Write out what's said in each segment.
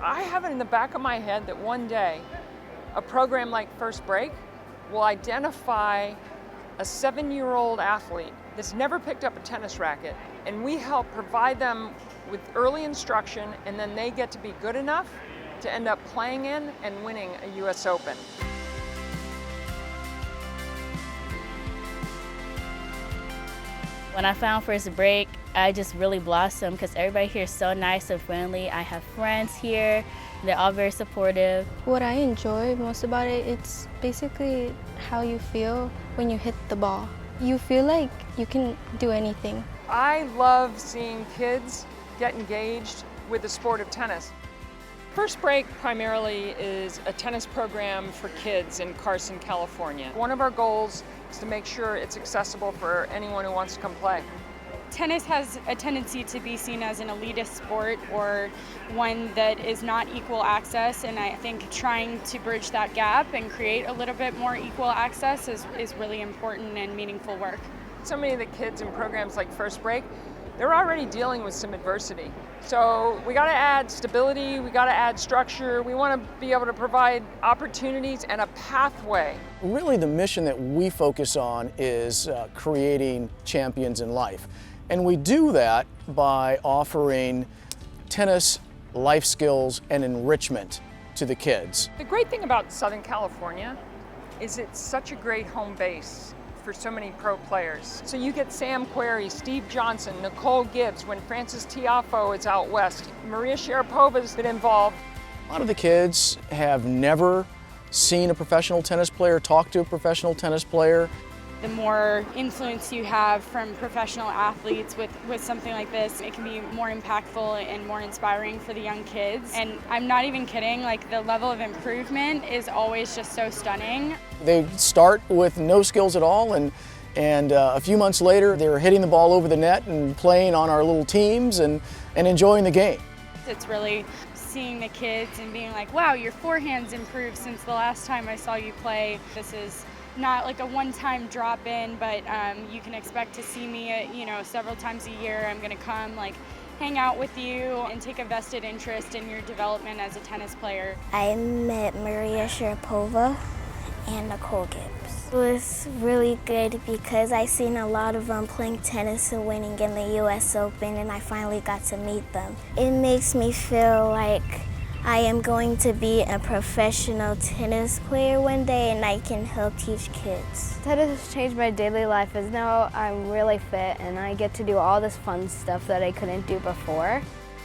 I have it in the back of my head that one day a program like First Break will identify a 7-year-old athlete that's never picked up a tennis racket, and we help provide them with early instruction, and then they get to be good enough to end up playing in and winning a US Open. When I found First Break, I just really blossomed because everybody here is so nice and friendly. I have friends here. They're all very supportive. What I enjoy most about it, it's basically how you feel when you hit the ball. You feel like you can do anything. I love seeing kids get engaged with the sport of tennis. First Break primarily is a tennis program for kids in Carson, California. One of our goals is to make sure it's accessible for anyone who wants to come play. Tennis has a tendency to be seen as an elitist sport or one that is not equal access, and I think trying to bridge that gap and create a little bit more equal access is really important and meaningful work. So many of the kids in programs like First Break, they're already dealing with some adversity. So we got to add stability, we got to add structure, we want to be able to provide opportunities and a pathway. Really the mission that we focus on is creating champions in life. And we do that by offering tennis, life skills, and enrichment to the kids. The great thing about Southern California is it's such a great home base for so many pro players. So you get Sam Querrey, Steve Johnson, Nicole Gibbs, when Frances Tiafoe is out west. Maria Sharapova's been involved. A lot of the kids have never seen a professional tennis player, talk to a professional tennis player. The more influence you have from professional athletes with something like this, it can be more impactful and more inspiring for the young kids. And I'm not even kidding, like the level of improvement is always just so stunning. They start with no skills at all, and a few months later they're hitting the ball over the net and playing on our little teams and enjoying the game. It's really seeing the kids and being like, wow, your forehand's improved since the last time I saw you play. This is not like a one-time drop-in, but you can expect to see me, several times a year. I'm gonna come, hang out with you and take a vested interest in your development as a tennis player. I met Maria Sharapova and Nicole Gibbs. It was really good because I seen a lot of them playing tennis and winning in the US Open, and I finally got to meet them. It makes me feel like I am going to be a professional tennis player one day, and I can help teach kids. Tennis has changed my daily life as now I'm really fit and I get to do all this fun stuff that I couldn't do before.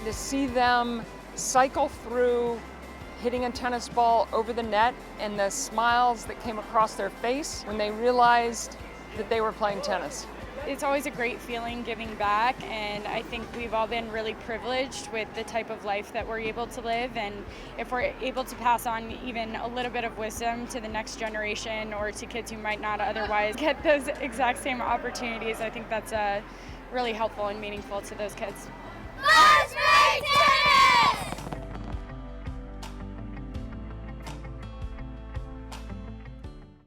To see them cycle through hitting a tennis ball over the net and the smiles that came across their face when they realized that they were playing tennis. It's always a great feeling giving back, and I think we've all been really privileged with the type of life that we're able to live, and if we're able to pass on even a little bit of wisdom to the next generation or to kids who might not otherwise get those exact same opportunities, I think that's really helpful and meaningful to those kids.